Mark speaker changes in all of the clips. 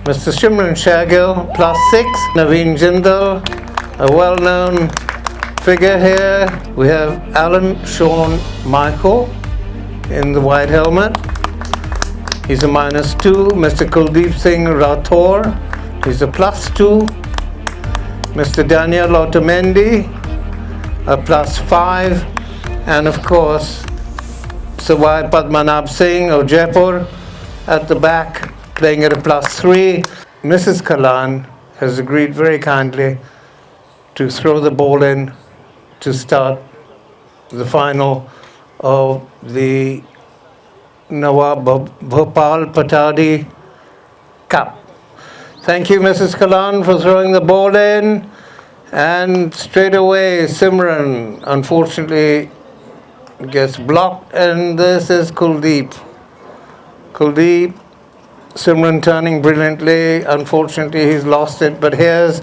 Speaker 1: Mr. Shimran Shagil, +6. Naveen Jindal, a well-known figure here. We have Alan Sean Michael in the white helmet. He's a -2. Mr. Kuldeep Singh Rathore, he's a +2. Mr. Daniel Otamendi, a +5. And of course, Sawai Padmanabh Singh of Jaipur at the back, playing at a +3. Mrs. Kalan has agreed very kindly to throw the ball in to start the final of the Nawab Bhopal Pataudi Cup. Thank you, Mrs. Kalan, for throwing the ball in. And straight away, Simran, unfortunately, gets blocked. And this is Kuldeep. Kuldeep, Simran turning brilliantly. Unfortunately, he's lost it. But here's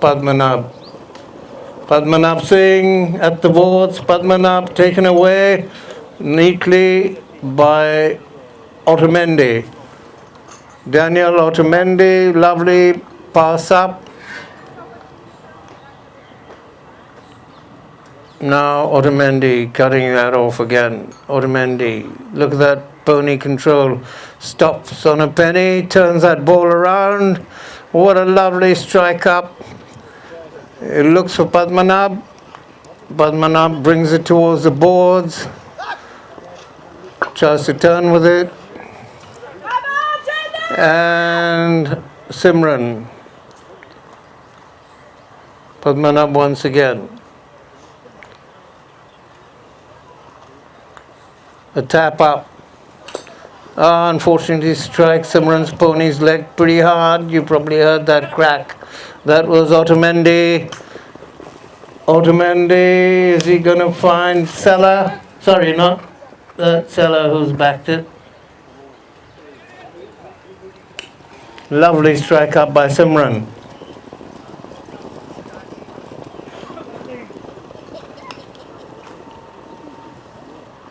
Speaker 1: Padmanabh. Padmanabh Singh at the boards. Padmanabh taken away neatly by Otamendi. Daniel Otamendi, lovely pass up. Now Otamendi cutting that off again. Otamendi, look at that pony control. Stops on a penny, turns that ball around. What a lovely strike up. It looks for Padmanabh. Padmanabh brings it towards the boards. Tries to turn with it. And Simran. Padmanabh once again. A tap up. Unfortunately strikes Simran's pony's leg pretty hard. You probably heard that crack. That was Otamendi. Otamendi, is he going to find Salah? Sorry, not that Salah who's backed it. Lovely strike up by Simran.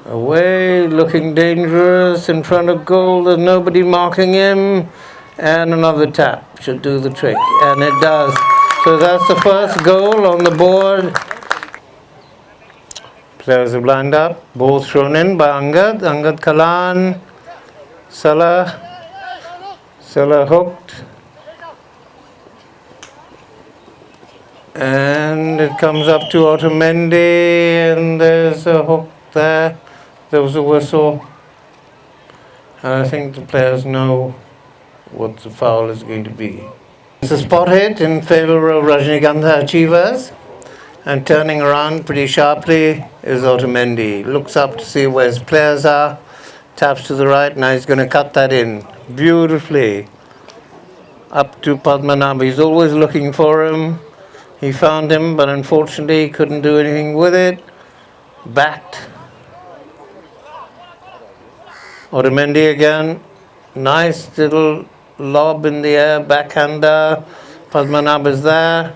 Speaker 1: Away, looking dangerous in front of goal. There's nobody marking him. And another tap should do the trick. And it does. So that's the first goal on the board. Players are lined up. Ball thrown in by Angad. Angad Kalan. Salah. Salah hooked. And it comes up to Otamendi. And there's a hook there. There was a whistle. And I think the players know what the foul is going to be. It's a spot hit in favor of Rajnigandha Achievers. And turning around pretty sharply is Otamendi. Looks up to see where his players are. Taps to the right. Now he's going to cut that in beautifully. Up to Padmanabh. He's always looking for him. He found him, but unfortunately he couldn't do anything with it. Backed. Otamendi again. Nice little lob in the air, backhander. Padmanabh is there.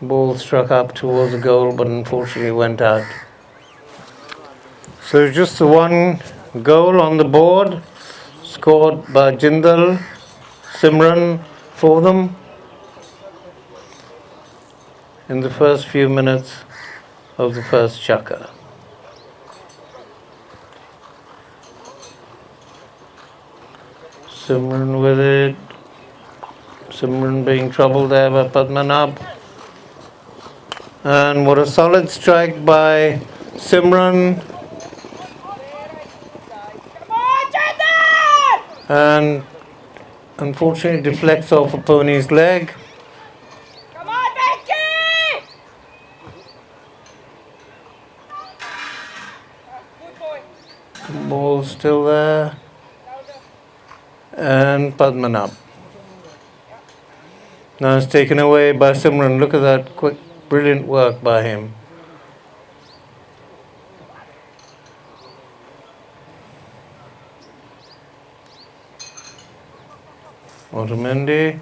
Speaker 1: Ball struck up towards the goal, but unfortunately went out. So just the one goal on the board, scored by Jindal, Simran for them in the first few minutes of the first chakra. Simran with it. Simran being troubled there by Padmanabh. And what a solid strike by Simran. And unfortunately deflects off a pony's leg.
Speaker 2: Come on, Becky! Good boy.
Speaker 1: Ball still there. And Padmanabh. Now it's taken away by Simran. Look at that quick, brilliant work by him. Otamendi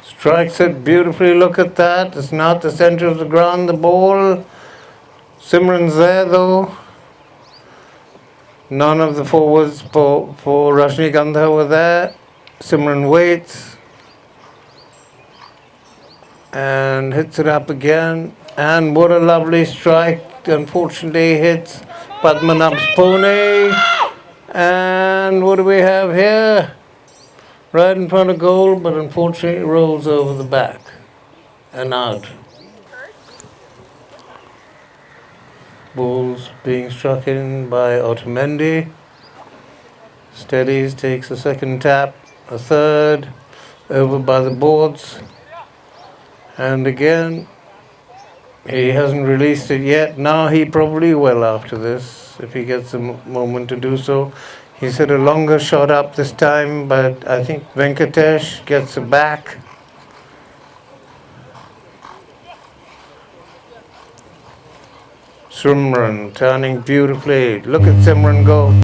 Speaker 1: strikes it beautifully. Look at that. It's not the center of the ground. The ball Simran's there though. None of the forwards for Rajnigandha were there. Simran waits and hits it up again. And what a lovely strike. Unfortunately hits Padmanabh's pony. And what do we have here? Right in front of goal, but unfortunately rolls over the back and out. Ball's being struck in by Otamendi. Steadies, takes a second tap, a third, over by the boards. And again, he hasn't released it yet. Now he probably will after this, if he gets a moment to do so. He's hit a longer shot up this time, but I think Venkatesh gets it back. Simran turning beautifully. Look at Simran go.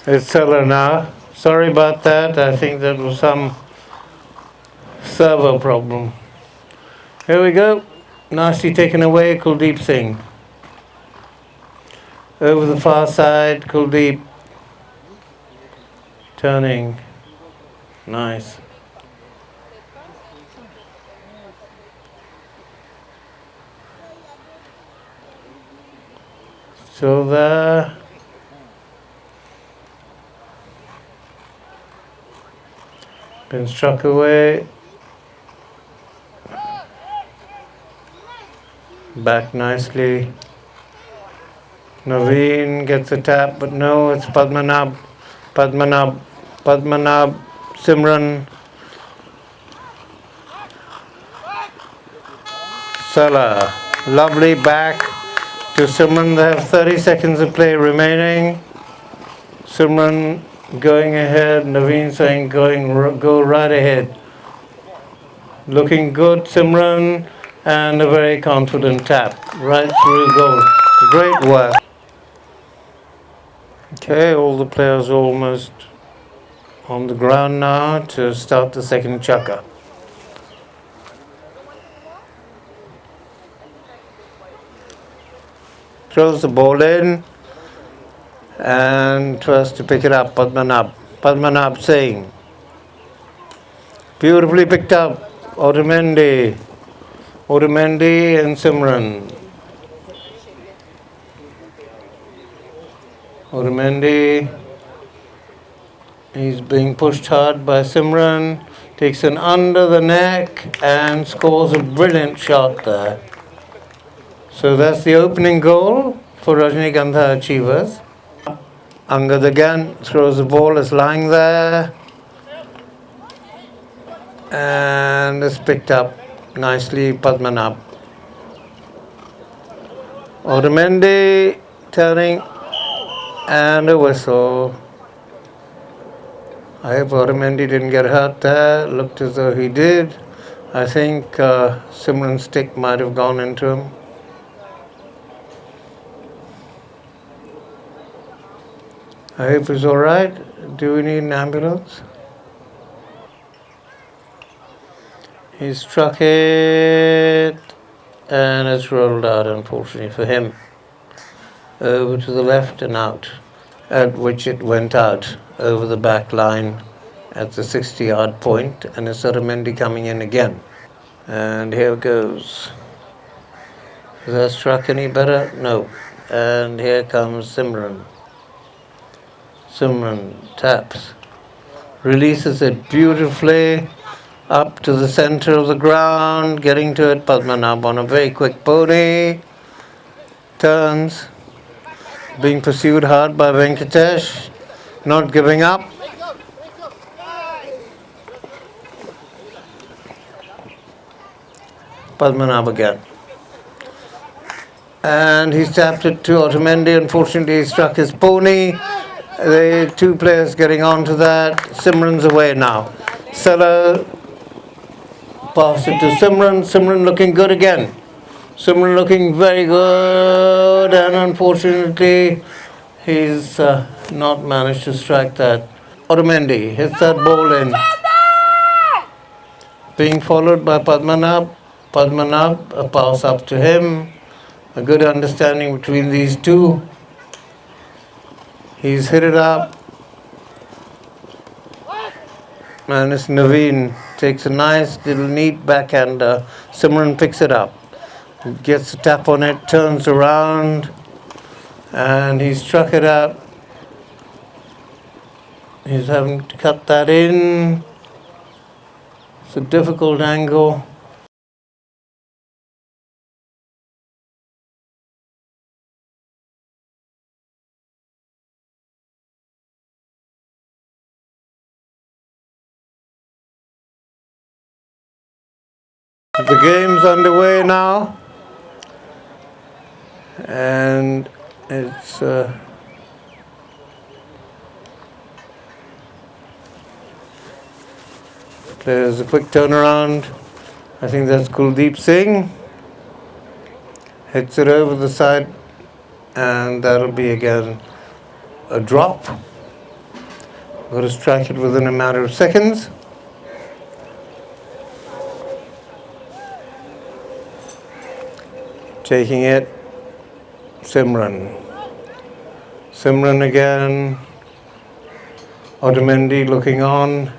Speaker 1: It's Seller now. Sorry about that. I think that was some server problem. Here we go. Nicely taken away, Kuldeep Singh. Over the far side, Kuldeep. Turning. Nice. So there. Been struck away. Back nicely. Naveen gets a tap, but no, it's Padmanabh. Padmanabh. Simran. Salah. Lovely back to Simran. They have 30 seconds of play remaining. Simran going ahead. Naveen saying go right ahead. Looking good, Simran. And a very confident tap right through goal. Great work. Okay, all the players are almost on the ground now to start the second chukka. Throws the ball in and tries to pick it up, Padmanabh Singh. Beautifully picked up, Otamendi and Simran. Otamendi, he's being pushed hard by Simran, takes an under the neck and scores a brilliant shot there. So that's the opening goal for Rajnigandha Achievers. Angad again throws the ball, it's lying there and it's picked up nicely, Padmanabh. Otamendi turning and a whistle. I hope Otamendi didn't get hurt there. Looked as though he did. I think Simran's stick might have gone into him. I hope he's all right. Do we need an ambulance? He struck it and it's rolled out, unfortunately for him. Over to the left and out, at which it went out over the back line at the 60-yard point, and it's Otamendi coming in again. And here goes. Is that struck any better? No. And here comes Simran. Simran taps, releases it beautifully up to the center of the ground, getting to it, Padmanabh on a very quick pony, turns, being pursued hard by Venkatesh, not giving up. Padmanabh again. And he's tapped it to Otamendi. Unfortunately, he struck his pony. The two players getting onto that. Simran's away now. Salah Pass it to Simran. Simran looking good again. Simran looking very good, and unfortunately, he's not managed to strike that. Otamendi hits that ball in. Being followed by Padmanabh. Padmanabh, a pass up to him. A good understanding between these two. He's hit it up. And it's Naveen. Takes a nice little neat backhander. Simran picks it up. Gets a tap on it, turns around. And he struck it up. He's having to cut that in. It's a difficult angle. The game's underway now, and it's there's a quick turnaround. I think that's Kuldeep Singh. Hits it over the side, and that'll be again a drop. Got to strike it within a matter of seconds. Taking it, Simran. Simran again. Otamendi looking on.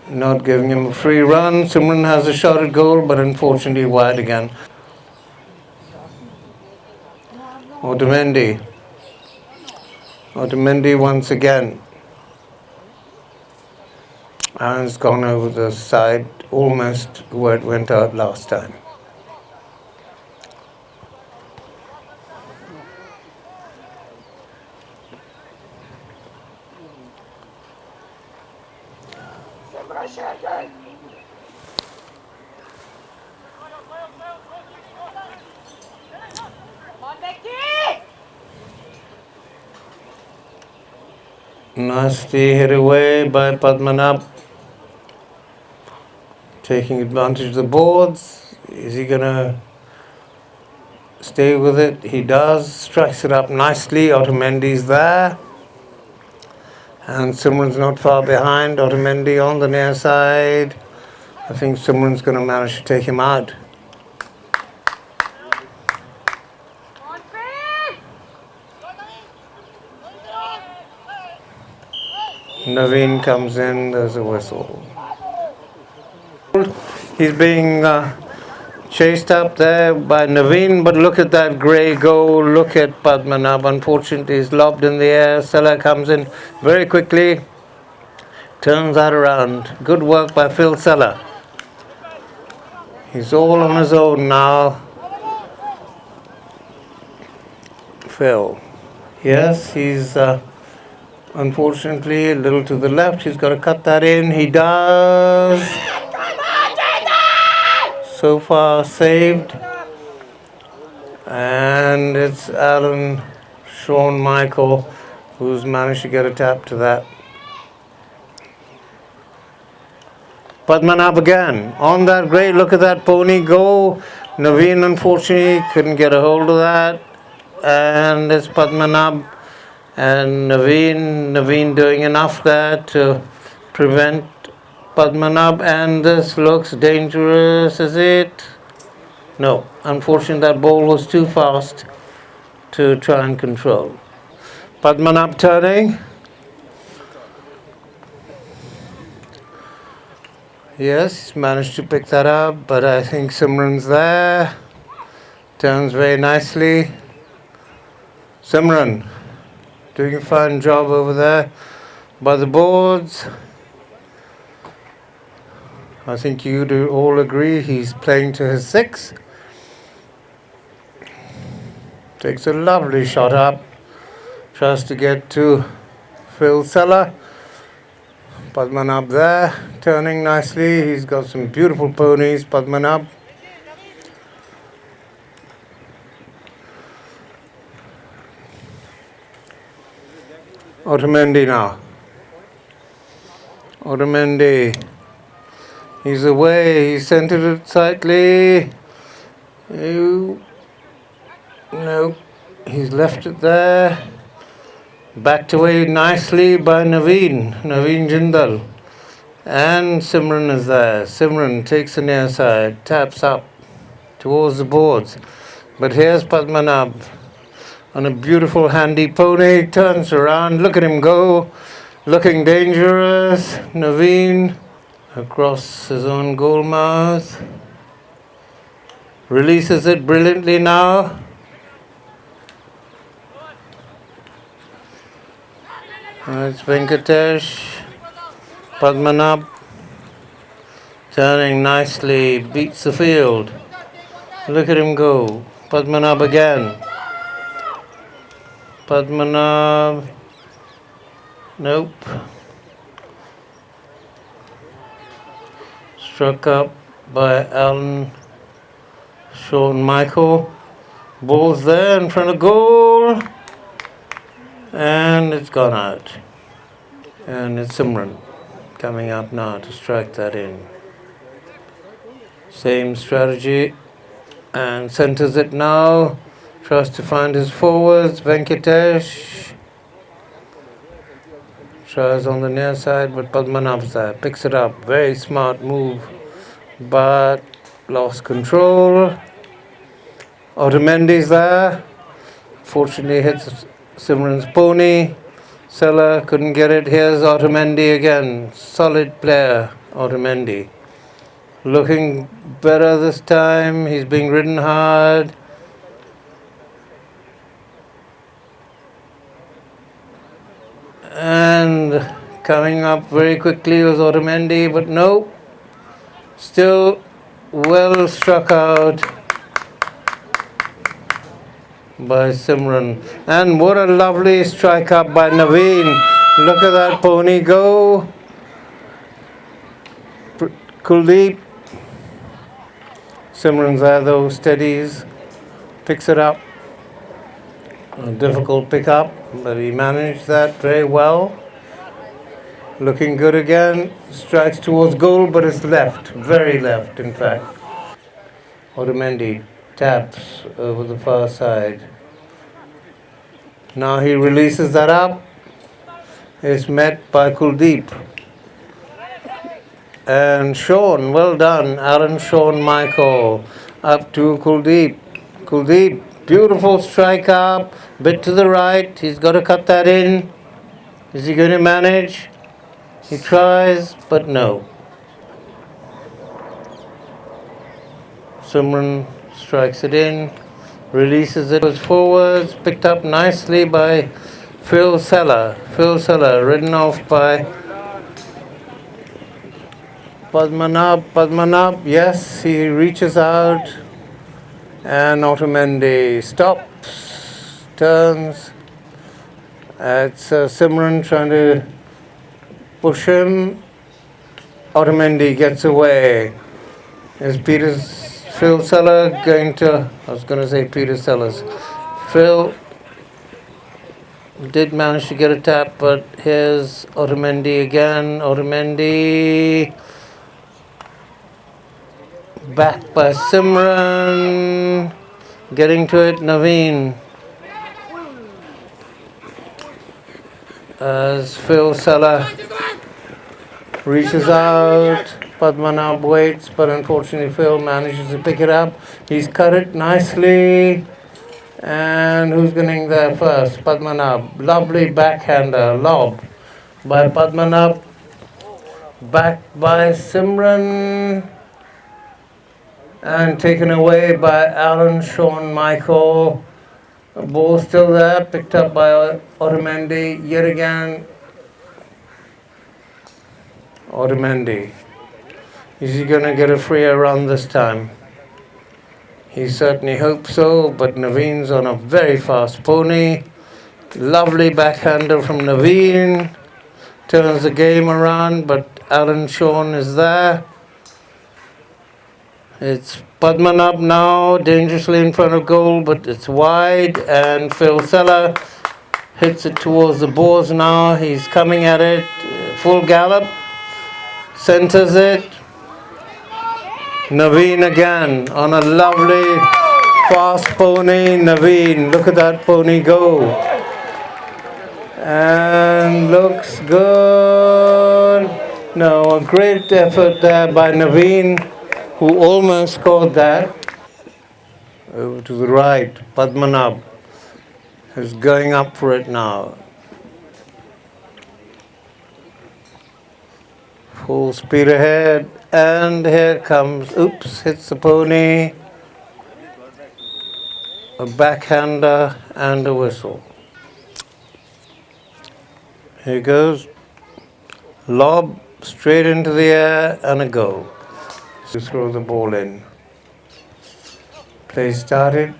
Speaker 1: Not giving him a free run. Simran has a shot at goal, but unfortunately wide again. Otamendi. Otamendi once again. And it's gone over the side, almost where it went out last time. Nicely hit away by Padmanabh. Taking advantage of the boards. Is he going to stay with it? He does. Strikes it up nicely. Otamendi's there. And Simran's not far behind. Otamendi on the near side. I think Simran's going to manage to take him out. Naveen comes in, there's a whistle. He's being chased up there by Naveen, but look at that grey goal. Look at Padmanabh. Unfortunately, he's lobbed in the air. Salah comes in very quickly. Turns that around. Good work by Phil Salah. He's all on his own now. Phil. Yes, he's unfortunately a little to the left. He's got to cut that in. He does. So far saved. And it's Alan Sean Michael who's managed to get a tap to that. Padmanabh again. On that great, look at that pony go. Naveen unfortunately couldn't get a hold of that. And it's Padmanabh and Naveen doing enough there to prevent Padmanabh, and this looks dangerous, is it? No, unfortunately that ball was too fast to try and control. Padmanabh turning. Yes, he's managed to pick that up, but I think Simran's there. Turns very nicely. Simran doing a fine job over there by the boards. I think you do all agree he's playing to his 6. Takes a lovely shot up. Tries to get to Phil Salah. Padmanabh there, turning nicely. He's got some beautiful ponies, Padmanabh. Otamendi now. Otamendi He's away. He centered it slightly. No, he's left it there. Backed away nicely by Naveen Jindal. And Simran is there. Simran takes the near side, taps up towards the boards. But here's Padmanabh on a beautiful handy pony, turns around, look at him go, looking dangerous. Naveen across his own goal mouth, releases it brilliantly now. It's Venkatesh. Padmanabh turning nicely, beats the field. Look at him go. Padmanabh again. Padmanabh. Nope. Struck up by Alan Sean Michael. Ball's there in front of goal. And it's gone out. And it's Simran coming up now to strike that in. Same strategy. And centers it now. Tries to find his forwards. Venkatesh. Tries on the near side, but Padmanabh's there. Picks it up. Very smart move. But lost control. Otamendi's there. Fortunately hits Simran's pony. Seller couldn't get it. Here's Otamendi again. Solid player, Otamendi. Looking better this time. He's being ridden hard. And coming up very quickly was Otamendi, but no. Still well struck out by Simran. And what a lovely strike up by Naveen. Look at that pony go. Kuldeep. Simran's there though, steadies, picks it up. A difficult pick up, but he managed that very well. Looking good again. Strikes towards goal, but it's left. Very left, in fact. Otamendi taps over the far side. Now he releases that up. It's met by Kuldeep. And Sean, well done. Alan Sean Michael up to Kuldeep. Kuldeep, beautiful strike up. Bit to the right. He's got to cut that in. Is he going to manage? He tries, but no. Simran strikes it in. Releases it forwards. Picked up nicely by Phil Seller. Phil Seller, ridden off by Padmanabh, yes, he reaches out. And Otamendi stops, turns. It's Simran trying to push him. Otamendi gets away. Is Phil Seller going to, I was going to say Peter Sellers. Phil did manage to get a tap, but here's Otamendi again. Otamendi back by Simran. Getting to it, Naveen. As Phil Seller reaches out, Padmanabh waits, but unfortunately Phil manages to pick it up. He's cut it nicely. And who's getting there first? Padmanabh. Lovely backhander, lob by Padmanabh. Backed by Simran. And taken away by Alan Sean Michael. Ball still there, picked up by Otamendi. Yet again, Otamendi. Is he going to get a freer run this time? He certainly hopes so, but Naveen's on a very fast pony. Lovely backhander from Naveen. Turns the game around, but Alan Sean is there. It's Padmanabh now, dangerously in front of goal, but it's wide, and Phil Seller hits it towards the boards now. He's coming at it, full gallop, centers it, Naveen again on a lovely fast pony. Naveen, look at that pony go. And looks good. No, a great effort there by Naveen, who almost scored that. Over to the right, Padmanabh is going up for it now. Full speed ahead, and here comes, oops, hits the pony, a backhander and a whistle. Here goes, lob straight into the air and a go. To throw the ball in. Play started.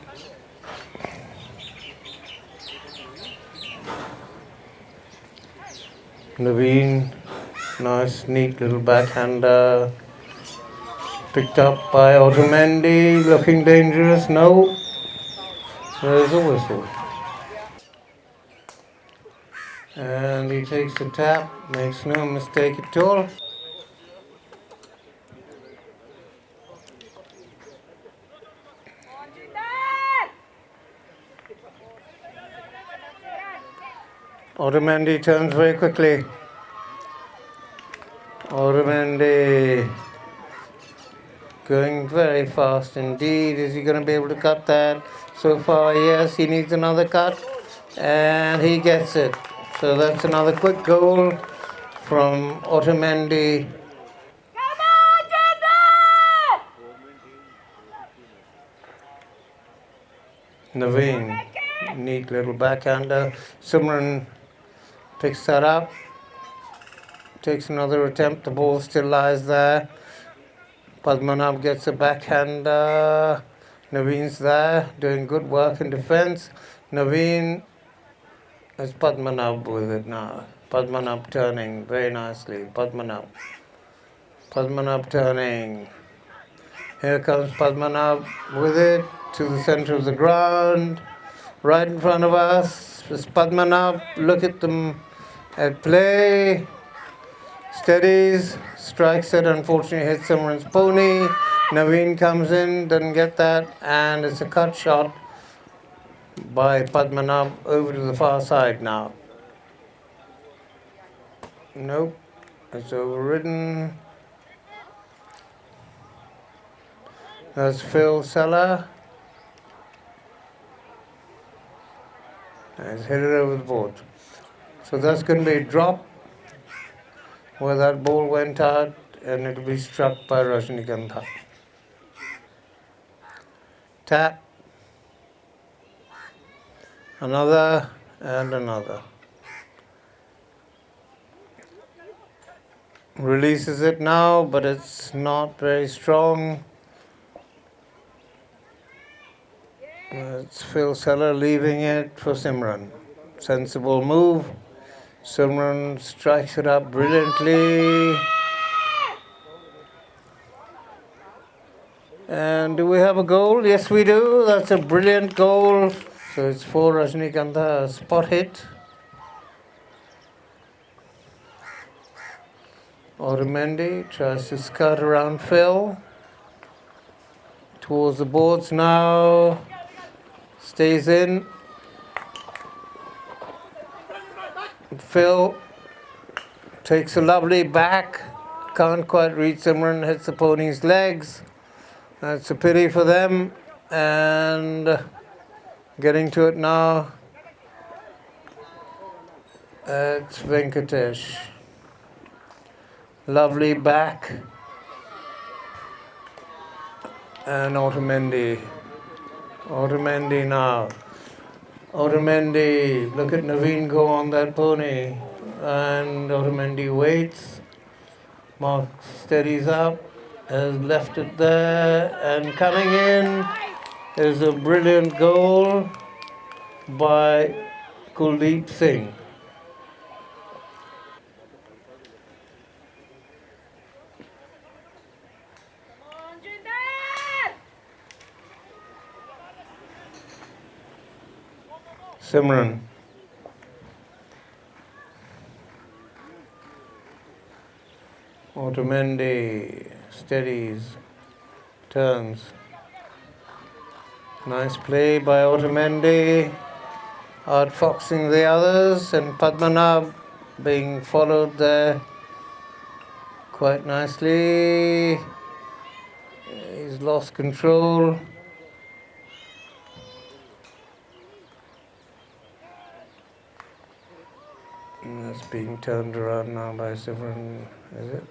Speaker 1: Naveen, nice, neat little backhander. Picked up by Otamendi, looking dangerous. No, there's a whistle. And he takes the tap, makes no mistake at all. Otamendi turns very quickly. Otamendi going very fast indeed. Is he going to be able to cut that? So far, yes, he needs another cut. And he gets it. So that's another quick goal from Otamendi.
Speaker 2: Come on, Jindal!
Speaker 1: Naveen, neat little backhander. Simran picks that up. Takes another attempt. The ball still lies there. Padmanabh gets a backhander. Naveen's there, doing good work in defense. Naveen is Padmanabh with it now. Padmanabh turning very nicely. Padmanabh turning. Here comes Padmanabh with it to the center of the ground. Right in front of us is Padmanabh. Look at them at play. Steadies, strikes it, unfortunately hits someone's pony. Naveen comes in, doesn't get that, and it's a cut shot by Padmanabh over to the far side now. Nope, it's overridden. That's Phil Seller. He's hit it over the board. So that's going to be a drop where that ball went out, and it'll be struck by Rajnigandha. Tap. Another and another. Releases it now, but it's not very strong. It's Phil Seller leaving it for Simran. Sensible move. Simran strikes it up brilliantly. And do we have a goal? Yes, we do. That's a brilliant goal. So it's for Rajnigandha, spot hit. Otamendi tries to skirt around Phil. Towards the boards now. Stays in. Phil takes a lovely back. Can't quite reach Simran, hits the pony's legs. That's a pity for them. And getting to it now. It's Venkatesh. Lovely back. And Otamendi. Otamendi now. Otamendi, look at Naveen go on that pony. And Otamendi waits. Mark steadies up. Has left it there. And coming in is a brilliant goal by Kuldeep Singh. Simran. Otamendi steadies. turns. Nice play by Otamendi, outfoxing the others, and Padmanabh being followed there quite nicely. He's lost control. And that's being turned around now by Simran, is it?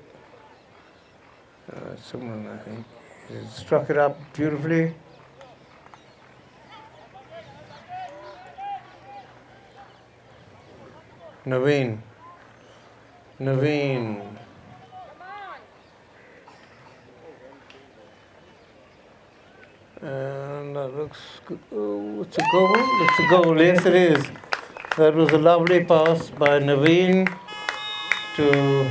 Speaker 1: Simran, I think. He struck it up beautifully. Naveen. And that looks good. Oh, it's a goal. It's a goal. Yes, it is. That was a lovely pass by Naveen to